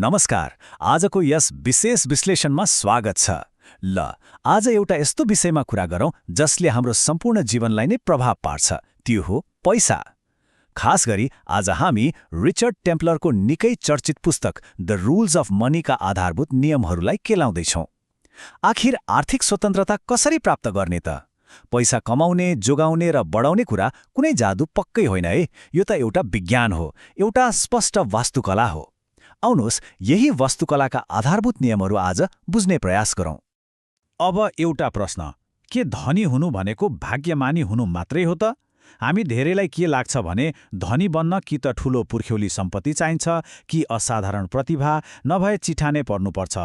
नमस्कार। आजको यस विशेष विश्लेषणमा स्वागत छ। ल, आज एउटा यस्तो विषयमा कुरा गरौँ जसले हाम्रो सम्पूर्ण जीवनलाई नै प्रभाव पार्छ, त्यो हो पैसा। खास गरी आज हामी रिचर्ड टेम्पलरको निकै चर्चित पुस्तक द रुल्स अफ मनीका आधारभूत नियमहरूलाई केलाउँदैछौँ। आखिर आर्थिक स्वतन्त्रता कसरी प्राप्त गर्ने त? पैसा कमाउने, जोगाउने र बढाउने कुरा कुनै जादु पक्कै होइन है। यो त एउटा विज्ञान हो, एउटा स्पष्ट वास्तुकला हो। आउनुहोस्, यही वास्तुकलाका आधारभूत नियमहरू आज बुझ्ने प्रयास गरौँ। अब एउटा प्रश्न, के धनी हुनु भनेको भाग्यमानी हुनु मात्रै हो त? हामी धेरैलाई के लाग्छ भने धनी बन्न कि त ठूलो पुर्ख्यौली सम्पत्ति चाहिन्छ, कि असाधारण प्रतिभा, नभए चिठाने पर्नुपर्छ।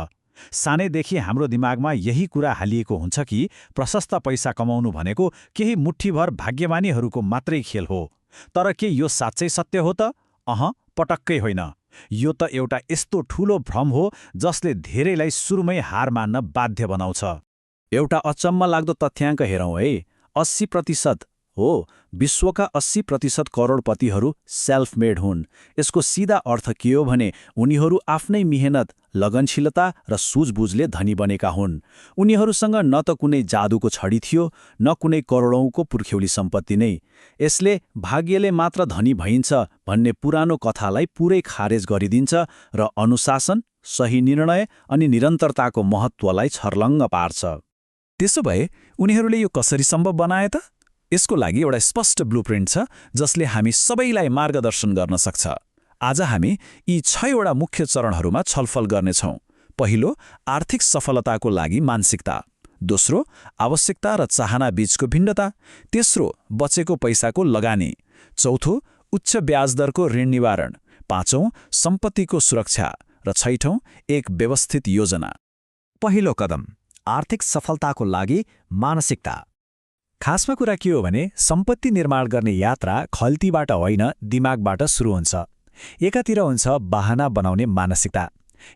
सानैदेखि हाम्रो दिमागमा यही कुरा हालिएको हुन्छ कि प्रशस्त पैसा कमाउनु भनेको केही मुठ्ठीभर भाग्यमानीहरूको मात्रै खेल हो। तर के यो साँच्चै सत्य हो त? पटक्कै होइन। यो त एउटा यस्तो ठूलो भ्रम हो जसले धेरैलाई सुरुमै हार मान्न बाध्य बनाउँछ। एउटा अचम्म लाग्दो तथ्याङ्क हेरौँ है। 80% हो, विश्वका 80% करोडपतिहरू सेल्फ मेड हुन्। यसको सिधा अर्थ के हो भने उनीहरू आफ्नै मिहिनेत, लगनशीलता र सुझबुझले धनी बनेका हुन्। उनीहरूसँग न त कुनै जादुको छडी थियो, न कुनै करोडौँको पुर्ख्यौली सम्पत्ति नै। यसले भाग्यले मात्र धनी भइन्छ भन्ने पुरानो कथालाई पुरै खारेज गरिदिन्छ र अनुशासन, सही निर्णय अनि निरन्तरताको महत्त्वलाई छर्लङ्ग पार्छ। त्यसो भए उनीहरूले यो कसरी सम्भव बनाए त? यसको लागि एउटा स्पष्ट ब्लुप्रिन्ट छ जसले हामी सबैलाई मार्गदर्शन गर्न सक्छ। आज हामी यी 6वटा मुख्य चरणहरूमा छलफल गर्नेछौँ। पहिलो, आर्थिक सफलताको लागि मानसिकता। दोस्रो, आवश्यकता र चाहना बीचको भिन्नता। तेस्रो, बचेको पैसाको लगानी। चौथो, उच्च ब्याज दरको ऋण निवारण। पाँचौं, सम्पत्तिको सुरक्षा। र छैठौं, एक व्यवस्थित योजना। पहिलो कदम, आर्थिक सफलताको लागि मानसिकता। खासमा कुरा के हो भने सम्पत्ति निर्माण गर्ने यात्रा खल्तीबाट होइन, दिमागबाट सुरु हुन्छ। एकातिर हुन्छ बहाना बनाउने मानसिकता।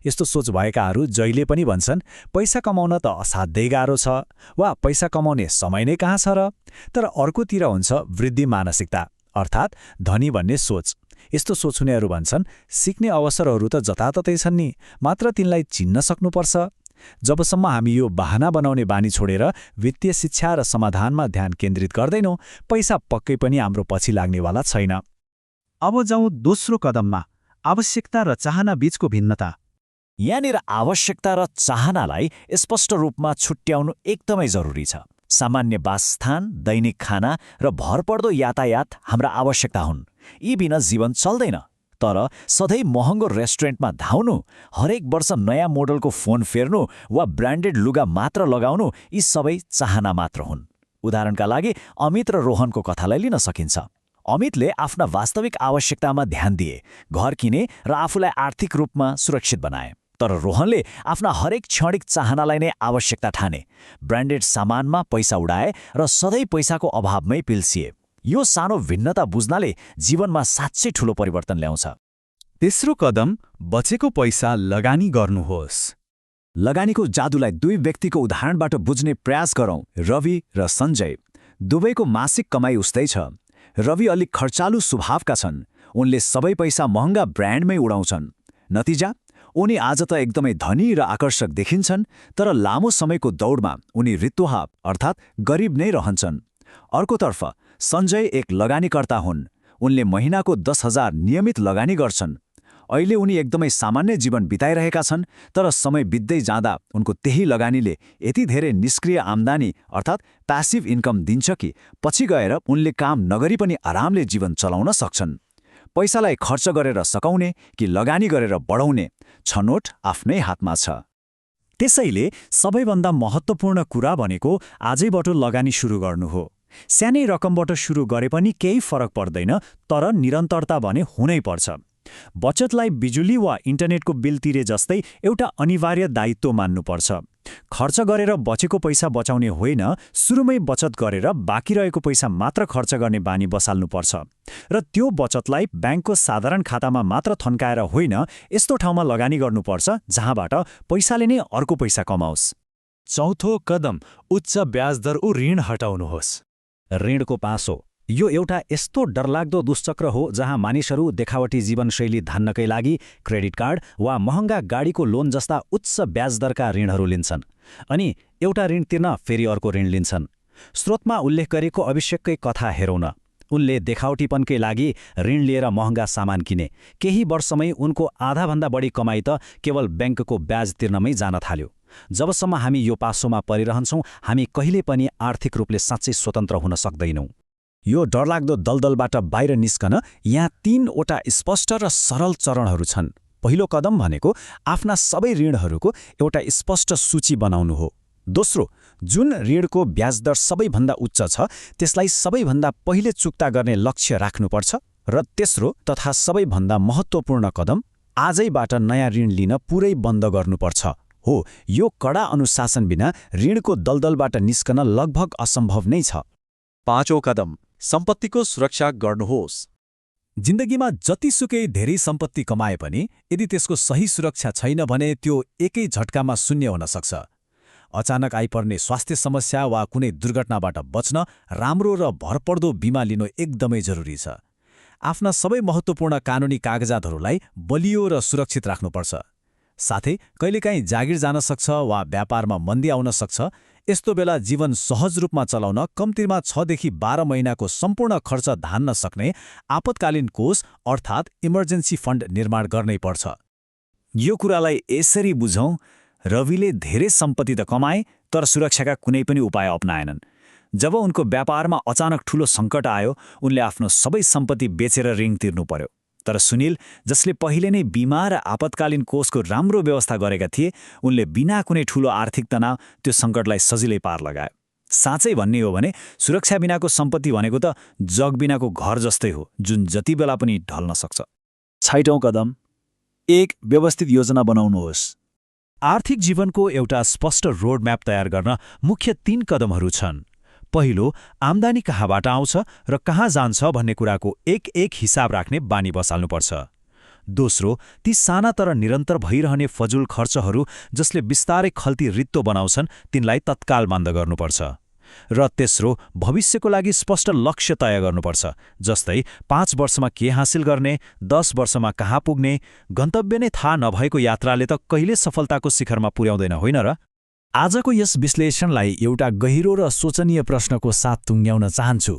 यस्तो सोच भएकाहरू जहिले पनि भन्छन् पैसा कमाउन त असाध्यै गाह्रो छ, वा पैसा कमाउने समय नै कहाँ छ र। तर अर्कोतिर हुन्छ वृद्धि मानसिकता, अर्थात् धनी भन्ने सोच। यस्तो सोच हुनेहरू भन्छन् सिक्ने अवसरहरू त जताततै छन् नि, मात्र तिनलाई चिन्न सक्नुपर्छ। जबसम्म हामी यो बहाना बनाउने बानी छोडेर वित्तीय शिक्षा र समाधानमा ध्यान केन्द्रित गर्दैनौँ, पैसा पक्कै पनि हाम्रो पछि लाग्नेवाला छैन। अब जाउँ दोस्रो कदममा, आवश्यकता र चाहना बीचको भिन्नता। यहाँनिर आवश्यकता र चाहनालाई स्पष्ट रूपमा छुट्याउनु एकदमै जरुरी छ। सामान्य वासस्थान, दैनिक खाना र भरपर्दो यातायात हाम्रा आवश्यकता हुन्। यी बिना जीवन चल्दैन। तर सधैँ महँगो रेस्टुरेन्टमा धाउनु, हरेक वर्ष नयाँ मोडलको फोन फेर्नु वा ब्रान्डेड लुगा मात्र लगाउनु, यी सबै चाहना मात्र हुन्। उदाहरणका लागि अमित र रोहनको कथालाई लिन सकिन्छ। अमितले आफ्ना वास्तविक आवश्यकतामा ध्यान दिए, घर किने र आफूलाई आर्थिक रूपमा सुरक्षित बनाए। तर रोहनले आफ्ना हरेक क्षणिक चाहनालाई नै आवश्यकता ठाने, ब्रान्डेड सामानमा पैसा उडाए र सधैँ पैसाको अभावमै पिल्सिए। यो सानो भिन्नता बुझ्नाले जीवनमा साँच्चै ठूलो परिवर्तन ल्याउँछ। तेस्रो कदम, बचेको पैसा लगानी गर्नुहोस्। लगानीको जादुलाई दुई व्यक्तिको उदाहरणबाट बुझ्ने प्रयास गरौँ। रवि र सञ्जय। दुवैको मासिक कमाई उस्तै छ। रवि अलिक खर्चालु स्वभावका छन्। उनले सबै पैसा महँगा ब्रान्डमै उडाउँछन्। नतिजा, उनी आज त एकदमै धनी र आकर्षक देखिन्छन्, तर लामो समयको दौडमा उनी रित्तोहा अर्थात् गरिब नै रहन्छन्। अर्कोतर्फ सञ्जय एक लगानीकर्ता हुन्। उनले महिनाको 10,000 नियमित लगानी गर्छन्। अहिले उनी एकदमै सामान्य जीवन बिताइरहेका छन्, तर समय बित्दै जाँदा उनको त्यही लगानीले यति धेरै निष्क्रिय आम्दानी अर्थात् प्यासिभ इन्कम दिन्छ कि पछि गएर उनले काम नगरी पनि आरामले जीवन चलाउन सक्छन्। पैसालाई खर्च गरेर सकाउने कि लगानी गरेर बढाउने, छनोट आफ्नै हातमा छ। त्यसैले सबैभन्दा महत्त्वपूर्ण कुरा भनेको आजैबाट लगानी सुरु गर्नु हो। सानै रकमबाट सुरु गरे पनि केही फरक पर्दैन, तर निरन्तरता भने हुनै पर्छ। बचतलाई बिजुली वा इन्टरनेटको बिल तिरे जस्तै एउटा अनिवार्य दायित्व मान्नुपर्छ। खर्च गरेर बचेको पैसा बचाउने होइन, सुरुमै बचत गरेर बाँकी रहेको पैसा मात्र खर्च गर्ने बानी बसाल्नुपर्छ। र त्यो बचतलाई ब्याङ्कको साधारण खातामा मात्र थन्काएर होइन, यस्तो ठाउँमा लगानी गर्नुपर्छ जहाँबाट पैसाले नै अर्को पैसा कमाओस्। चौथो कदम, उच्च ब्याज दर ऋण हटाउनुहोस्। ऋणको पासो यो एउटा यस्तो डरलाग्दो दुश्चक्र हो जहाँ मानिसहरू देखावटी जीवनशैली धान्नकै लागि क्रेडिट कार्ड वा महँगा गाडीको लोन जस्ता उच्च ब्याज दरका ऋणहरू लिन्छन् अनि एउटा ऋण तिर्न फेरि अर्को ऋण लिन्छन्। स्रोतमा उल्लेख गरेको अभिषेककै कथा हेरौँ न। उनले देखावटीपनकै लागि ऋण लिएर महँगा सामान किने। केही वर्षमै उनको आधाभन्दा बढी कमाई त केवल ब्याङ्कको ब्याज तिर्नमै जान थाल्यो। जबसम्म हामी यो पासोमा परिरहन्छौँ, हामी कहिले पनि आर्थिक रूपले साँच्चै स्वतन्त्र हुन सक्दैनौँ। यो डरलाग्दो दलदलबाट बाहिर निस्कन यहाँ 3वटा स्पष्ट र सरल चरणहरू छन्। पहिलो कदम भनेको आफ्ना सबै ऋणहरूको एउटा स्पष्ट सूची बनाउनु हो। दोस्रो, जुन ऋणको ब्याजदर सबैभन्दा उच्च छ त्यसलाई सबैभन्दा पहिले चुक्ता गर्ने लक्ष्य राख्नुपर्छ। र तेस्रो तथा सबैभन्दा महत्त्वपूर्ण कदम, आजैबाट नयाँ ऋण लिन पुरै बन्द गर्नुपर्छ। हो, यो कडा अनुशासन बिना ऋणको दलदलबाट निस्कन लगभग असम्भव नै छ। 5औं कदम, सम्पत्तिको सुरक्षा गर्नुहोस्। जिन्दगीमा जतिसुकै धेरै सम्पत्ति कमाए पनि यदि त्यसको सही सुरक्षा छैन भने त्यो एकै झट्कामा शून्य हुन सक्छ। अचानक आइपर्ने स्वास्थ्य समस्या वा कुनै दुर्घटनाबाट बच्न राम्रो र भरपर्दो बिमा लिनु एकदमै जरुरी छ। आफ्ना सबै महत्त्वपूर्ण कानुनी कागजातहरूलाई बलियो र सुरक्षित राख्नुपर्छ। साथै कहिलेकाहीँ जागिर जान सक्छ वा व्यापारमा मन्दी आउन सक्छ। यस्तो बेला जीवन सहज रूपमा चलाउन कम्तीमा 6 देखि 12 महिनाको सम्पूर्ण खर्च धान्न सक्ने आपतकालीन कोष अर्थात् इमर्जेन्सी फन्ड निर्माण गर्नै पर्छ। यो कुरालाई यसरी बुझौँ, रविले धेरै सम्पत्ति त कमाए तर सुरक्षाका कुनै पनि उपाय अपनाएनन्। जब उनको व्यापारमा अचानक ठूलो सङ्कट आयो, उनले आफ्नो सबै सम्पत्ति बेचेर ऋण तिर्नु पर्यो। तर सुनिल, जसले पहिले नै बिमा र आपतकालीन कोषको राम्रो व्यवस्था गरेका थिए, उनले बिना कुनै ठूलो आर्थिक तनाव त्यो सङ्कटलाई सजिलै पार लगायो। साँच्चै भन्ने हो भने सुरक्षा बिनाको सम्पत्ति भनेको त जग बिनाको घर जस्तै हो, जुन जति बेला पनि ढल्न सक्छ। 6औं कदम, एक व्यवस्थित योजना बनाउनुहोस्। आर्थिक जीवनको एउटा स्पष्ट रोडम्याप तयार गर्न मुख्य 3 कदमहरू छन्। पहिलो, आम्दानी कहाँबाट आउँछ र कहाँ जान्छ भन्ने कुराको एक हिसाब राख्ने बानी बसाल्नुपर्छ। दोस्रो, ती साना तर निरन्तर भइरहने फजुल खर्चहरू जसले बिस्तारै खल्ती रित्तो बनाउँछन् तिनलाई तत्काल बन्द गर्नुपर्छ। र तेस्रो, भविष्यको लागि स्पष्ट लक्ष्य तय गर्नुपर्छ, जस्तै 5 वर्षमा के हासिल गर्ने, 10 वर्षमा कहाँ पुग्ने। गन्तव्य नै थाहा नभएको यात्राले त कहिले सफलताको शिखरमा पुर्याउँदैन, होइन र? आजको यस विश्लेषणलाई एउटा गहिरो र सोचनीय प्रश्नको साथ टुङ्ग्याउन चाहन्छु।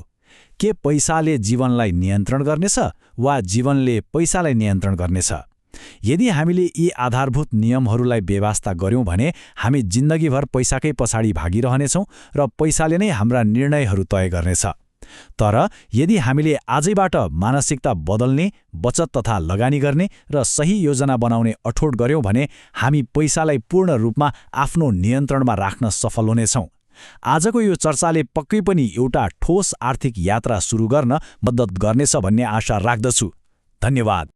के पैसाले जीवनलाई नियन्त्रण गर्नेछ वा जीवनले पैसालाई नियन्त्रण गर्नेछ? यदि हामीले यी आधारभूत नियमहरूलाई बेवास्ता गर्यौं भने हामी जिन्दगीभर पैसाकै पछाडि भागिरहनेछौँ र पैसाले नै हाम्रा निर्णयहरू तय गर्नेछ। तर यदि हामीले आजैबाट मानसिकता बदल्ने, बचत तथा लगानी गर्ने र सही योजना बनाउने अठोट गर्यौं भने हामी पैसालाई पूर्ण रूपमा आफ्नो नियन्त्रणमा राख्न सफल हुनेछौँ। आजको यो चर्चाले पक्कै पनि एउटा ठोस आर्थिक यात्रा सुरु गर्न मद्दत गर्नेछ भन्ने आशा राख्दछु। धन्यवाद।